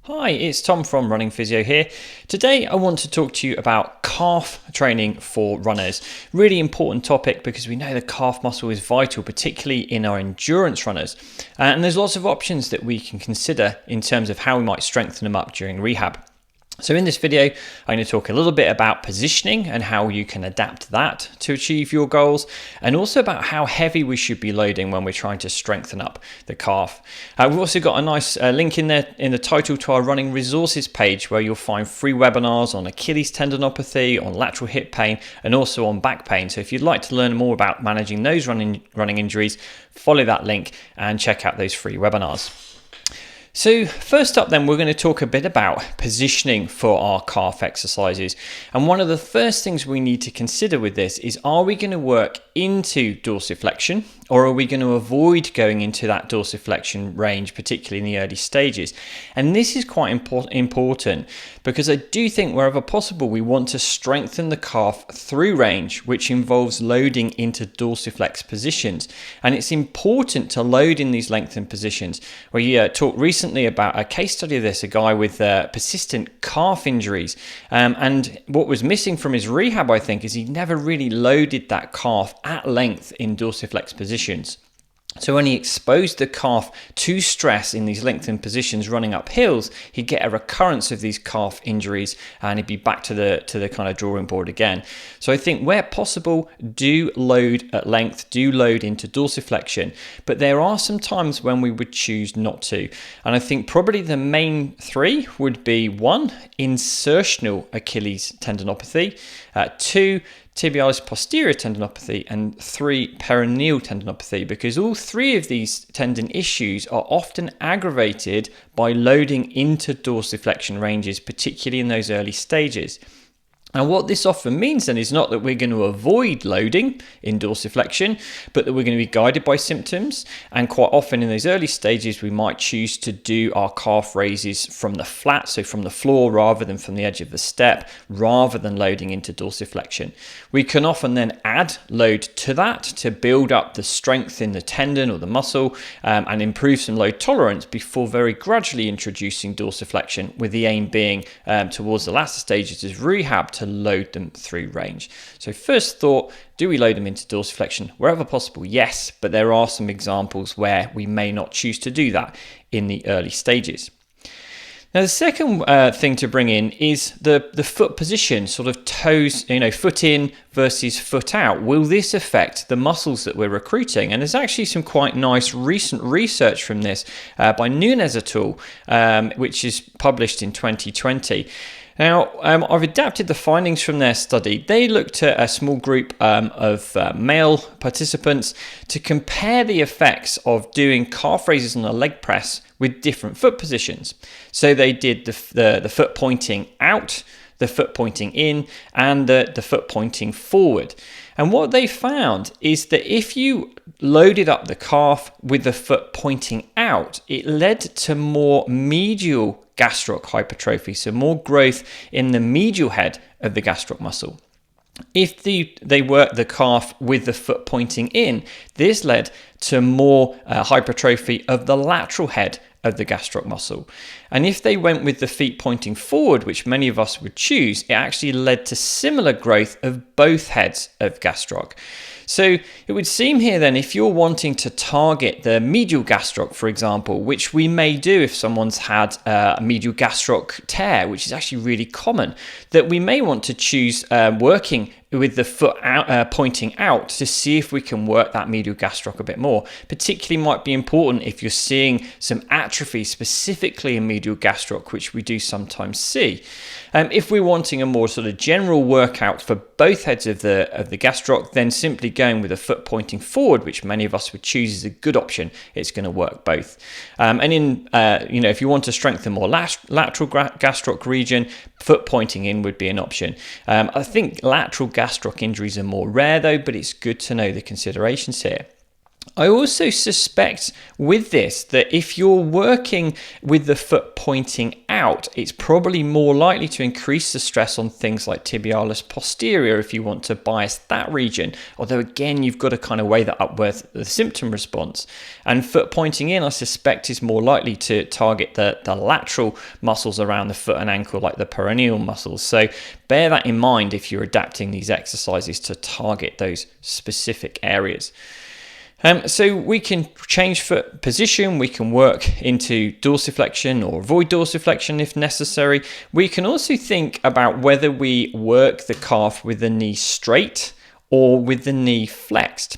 Hi, it's Tom from Running Physio here. Today I want to talk to you about calf training for runners. Really important topic because we know the calf muscle is vital, particularly in our endurance runners. And there's lots of options that we can consider in terms of how we might strengthen them up during rehab. So in this video, I'm going to talk a little bit about positioning and how you can adapt that to achieve your goals, and also about how heavy we should be loading when we're trying to strengthen up the calf. We've also got a nice link in there in the title to our running resources page where you'll find free webinars on Achilles tendinopathy, on lateral hip pain, and also on back pain. So if you'd like to learn more about managing those running injuries, follow that link and check out those free webinars. So first up then, we're going to talk a bit about positioning for our calf exercises. And one of the first things we need to consider with this is, are we going to work into dorsiflexion, or are we going to avoid going into that dorsiflexion range, particularly in the early stages? And this is quite important because I do think wherever possible, we want to strengthen the calf through range, which involves loading into dorsiflex positions. And it's important to load in these lengthened positions. We talked recently about a case study of this, a guy with persistent calf injuries. And what was missing from his rehab, I think, is he never really loaded that calf at length in dorsiflex positions. So when he exposed the calf to stress in these lengthened positions running up hills, he'd get a recurrence of these calf injuries and he'd be back to the kind of drawing board again. So I think where possible, do load at length, do load into dorsiflexion, but there are some times when we would choose not to. And I think probably the main three would be: 1, insertional Achilles tendinopathy, 2, tibialis posterior tendinopathy, and 3, peroneal tendinopathy, because all three of these tendon issues are often aggravated by loading into dorsiflexion ranges, particularly in those early stages. And what this often means then is not that we're going to avoid loading in dorsiflexion, but that we're going to be guided by symptoms. And quite often in those early stages, we might choose to do our calf raises from the flat, so from the floor rather than from the edge of the step, rather than loading into dorsiflexion. We can often then add load to that to build up the strength in the tendon or the muscle and improve some load tolerance before very gradually introducing dorsiflexion, with the aim being towards the latter stages of rehab to load them through range. So first thought, do we load them into dorsiflexion? Wherever possible, yes, but there are some examples where we may not choose to do that in the early stages. Now, the second thing to bring in is the foot position, sort of toes, foot in versus foot out. Will this affect the muscles that we're recruiting? And there's actually some quite nice recent research from this by Nunez et al., which is published in 2020. Now, I've adapted the findings from their study. They looked at a small group of male participants to compare the effects of doing calf raises on a leg press with different foot positions. So they did the foot pointing out, the foot pointing in, and the foot pointing forward. And what they found is that if you loaded up the calf with the foot pointing out, it led to more medial gastroc hypertrophy, so more growth in the medial head of the gastroc muscle. If they worked the calf with the foot pointing in, this led to more hypertrophy of the lateral head of the gastroc muscle. And if they went with the feet pointing forward, which many of us would choose, it actually led to similar growth of both heads of gastroc. So it would seem here then, if you're wanting to target the medial gastroc, for example, which we may do if someone's had a medial gastroc tear, which is actually really common, that we may want to choose working with the foot out, pointing out, to see if we can work that medial gastroc a bit more. Particularly might be important if you're seeing some atrophy specifically in medial gastroc, which we do sometimes see. If we're wanting a more sort of general workout for both heads of the gastroc, then simply going with a foot pointing forward, which many of us would choose, is a good option. It's going to work both. And in if you want to strengthen more lateral gastroc region, foot pointing in would be an option. I think lateral gastroc injuries are more rare though, but it's good to know the considerations here. I also suspect with this that if you're working with the foot pointing out, it's probably more likely to increase the stress on things like tibialis posterior if you want to bias that region. Although again, you've got to kind of weigh that up with the symptom response. And foot pointing in, I suspect, is more likely to target the lateral muscles around the foot and ankle, like the peroneal muscles. So bear that in mind if you're adapting these exercises to target those specific areas. So we can change foot position, we can work into dorsiflexion or avoid dorsiflexion if necessary. We can also think about whether we work the calf with the knee straight or with the knee flexed.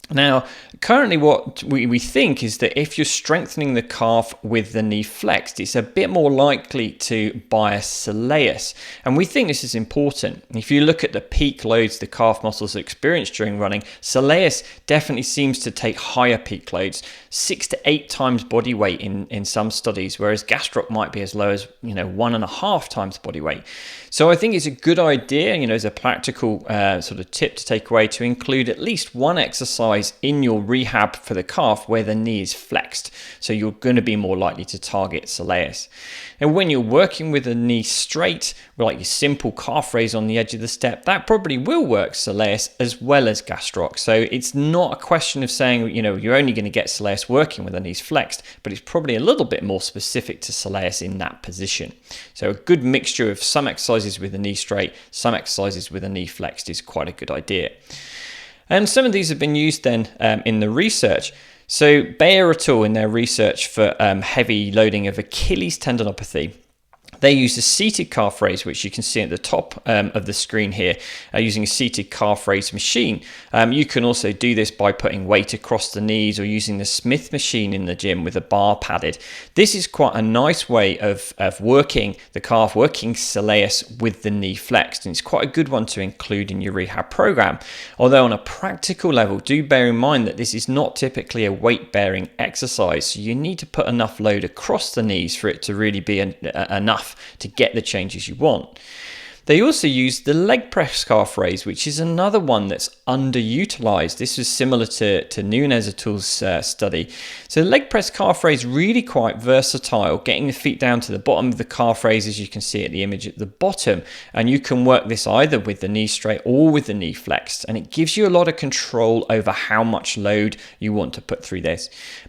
Now, currently what we think is that if you're strengthening the calf with the knee flexed, it's a bit more likely to bias soleus. And we think this is important. If you look at the peak loads the calf muscles experience during running, soleus definitely seems to take higher peak loads, 6 to 8 times body weight in some studies, whereas gastroc might be as low as 1.5 times body weight. So I think it's a good idea, as a practical sort of tip to take away, to include at least one exercise in your rehab for the calf where the knee is flexed. So you're going to be more likely to target soleus. And when you're working with the knee straight, like your simple calf raise on the edge of the step, that probably will work soleus as well as gastroc. So it's not a question of saying, you're only going to get soleus working with the knees flexed, but it's probably a little bit more specific to soleus in that position. So a good mixture of some exercises with the knee straight, some exercises with the knee flexed is quite a good idea. And some of these have been used then in the research. So Bayer et al. In their research for heavy loading of Achilles tendinopathy, they use a seated calf raise, which you can see at the top of the screen here, using a seated calf raise machine. You can also do this by putting weight across the knees or using the Smith machine in the gym with a bar padded. This is quite a nice way of working the calf, working soleus with the knee flexed, and it's quite a good one to include in your rehab program. Although on a practical level, do bear in mind that this is not typically a weight-bearing exercise, so you need to put enough load across the knees for it to really be enough to get the changes you want. They also use the leg press calf raise, which is another one that's underutilized. This was similar to Nunez et al.'s study. So the leg press calf raise, really quite versatile, getting the feet down to the bottom of the calf raise, as you can see at the image at the bottom. And you can work this either with the knee straight or with the knee flexed. And it gives you a lot of control over how much load you want to put through this.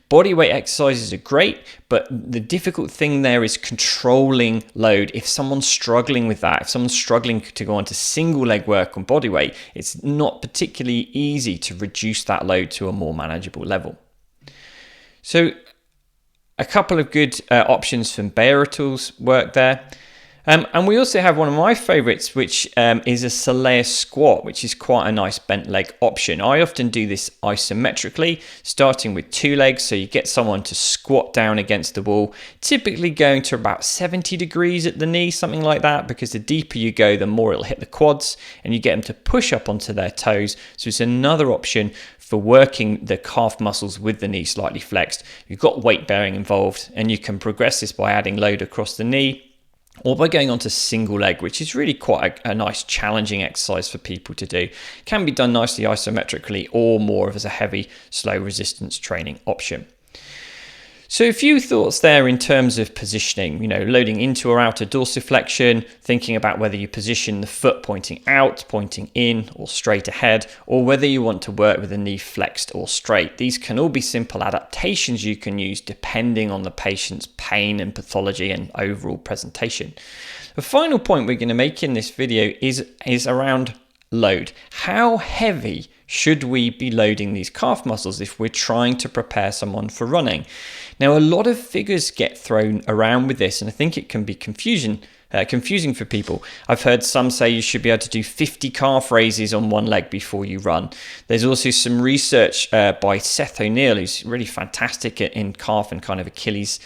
Body weight exercises are great, but the difficult thing there is controlling load. If someone's struggling with that, if someone's struggling to go on to single leg work on body weight, it's not particularly easy to reduce that load to a more manageable level. So a couple of good options from Bayer et al.'s work there. And we also have one of my favorites, which is a soleus squat, which is quite a nice bent leg option. I often do this isometrically, starting with 2 legs. So you get someone to squat down against the wall, typically going to about 70 degrees at the knee, something like that, because the deeper you go, the more it'll hit the quads, and you get them to push up onto their toes. So it's another option for working the calf muscles with the knee slightly flexed. You've got weight bearing involved, and you can progress this by adding load across the knee, or by going on to single leg, which is really quite a nice challenging exercise for people to do. Can be done nicely isometrically or more of as a heavy, slow resistance training option. So a few thoughts there in terms of positioning, loading into or out of dorsiflexion, thinking about whether you position the foot pointing out, pointing in, or straight ahead, or whether you want to work with the knee flexed or straight. These can all be simple adaptations you can use depending on the patient's pain and pathology and overall presentation. The final point we're going to make in this video is around load. How heavy should we be loading these calf muscles if we're trying to prepare someone for running? Now, a lot of figures get thrown around with this, and I think it can be confusing for people. I've heard some say you should be able to do 50 calf raises on one leg before you run. There's also some research by Seth O'Neill, who's really fantastic in calf and kind of Achilles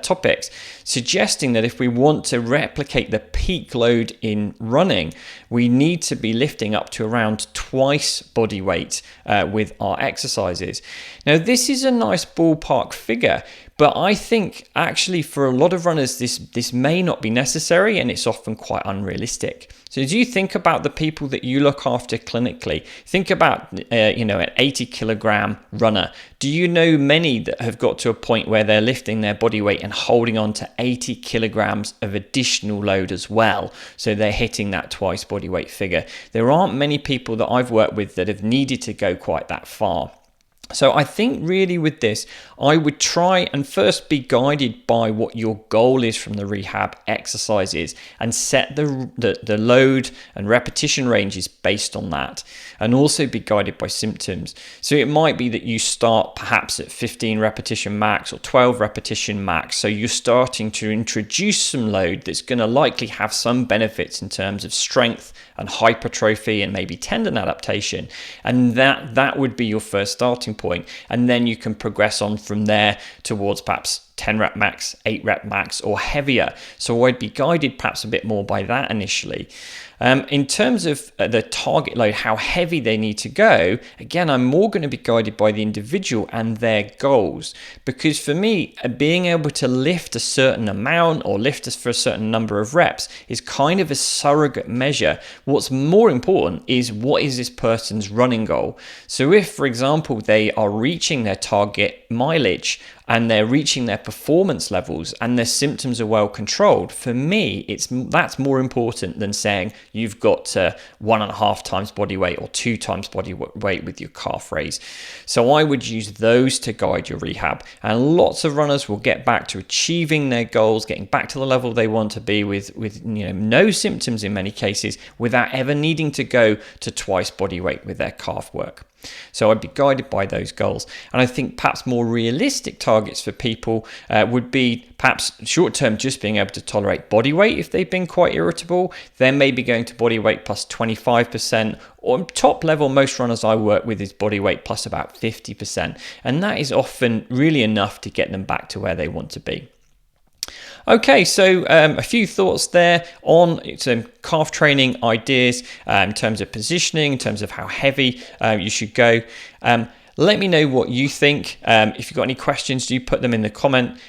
topics, suggesting that if we want to replicate the peak load in running, we need to be lifting up to around twice body weight with our exercises. Now, this is a nice ballpark figure, But I think actually for a lot of runners, this may not be necessary, and it's often quite unrealistic. So as you think about the people that you look after clinically, think about an 80 kilogram runner. Do you know many that have got to a point where they're lifting their body weight and holding on to 80 kilograms of additional load as well? So they're hitting that twice body weight figure. There aren't many people that I've worked with that have needed to go quite that far. So I think really with this, I would try and first be guided by what your goal is from the rehab exercises and set the load and repetition ranges based on that, and also be guided by symptoms. So it might be that you start perhaps at 15 repetition max or 12 repetition max. So you're starting to introduce some load that's going to likely have some benefits in terms of strength and hypertrophy and maybe tendon adaptation. And that would be your first starting point. And then you can progress on from there towards perhaps 10 rep max, 8 rep max, or heavier. So I'd be guided perhaps a bit more by that initially. In terms of the target load, how heavy they need to go, again, I'm more going to be guided by the individual and their goals. Because for me, being able to lift a certain amount or lift us for a certain number of reps is kind of a surrogate measure. What's more important is what is this person's running goal. So if, for example, they are reaching their target mileage and they're reaching their performance levels and their symptoms are well controlled, for me, that's more important than saying you've got 1.5 times body weight or 2 times body weight with your calf raise. So I would use those to guide your rehab. And lots of runners will get back to achieving their goals, getting back to the level they want to be with no symptoms in many cases, without ever needing to go to twice body weight with their calf work. So I'd be guided by those goals. And I think perhaps more realistic targets for people would be perhaps short term just being able to tolerate body weight if they've been quite irritable, then maybe going to body weight plus 25%, or top level, most runners I work with is body weight plus about 50%. And that is often really enough to get them back to where they want to be. Okay, so a few thoughts there on some calf training ideas in terms of positioning, in terms of how heavy you should go. Let me know what you think. If you've got any questions, do put them in the comment.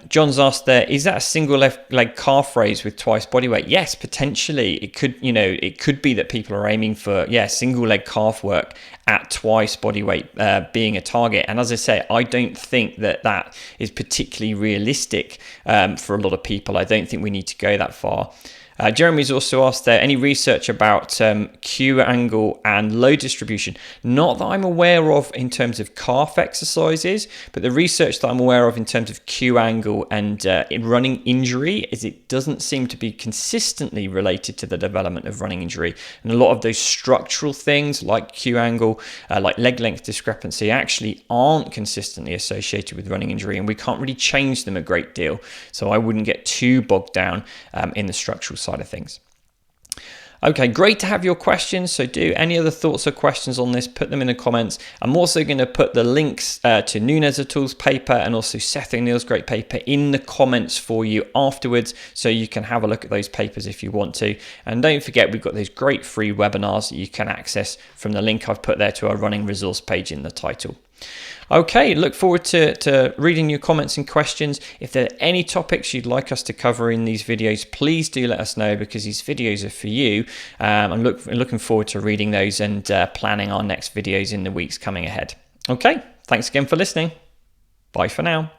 John's asked there, is that a single leg calf raise with twice body weight? Yes, potentially. It could be that people are aiming for, single leg calf work at twice body weight being a target. And as I say, I don't think that is particularly realistic for a lot of people. I don't think we need to go that far. Jeremy's also asked there, any research about Q angle and load distribution? Not that I'm aware of in terms of calf exercises, but the research that I'm aware of in terms of Q angle and in running injury is it doesn't seem to be consistently related to the development of running injury. And a lot of those structural things like Q angle, like leg length discrepancy, actually aren't consistently associated with running injury, and we can't really change them a great deal. So I wouldn't get too bogged down in the structural side of things. Okay, great to have your questions. So do any other thoughts or questions on this, put them in the comments. I'm also going to put the links to Nunez et al.'s paper and also Seth O'Neill's great paper in the comments for you afterwards, so you can have a look at those papers if you want to. And don't forget, we've got those great free webinars that you can access from the link I've put there to our running resource page in the title. Okay, look forward to reading your comments and questions. If there are any topics you'd like us to cover in these videos, please do let us know, because these videos are for you. I'm looking forward to reading those and planning our next videos in the weeks coming ahead. Okay, thanks again for listening. Bye for now.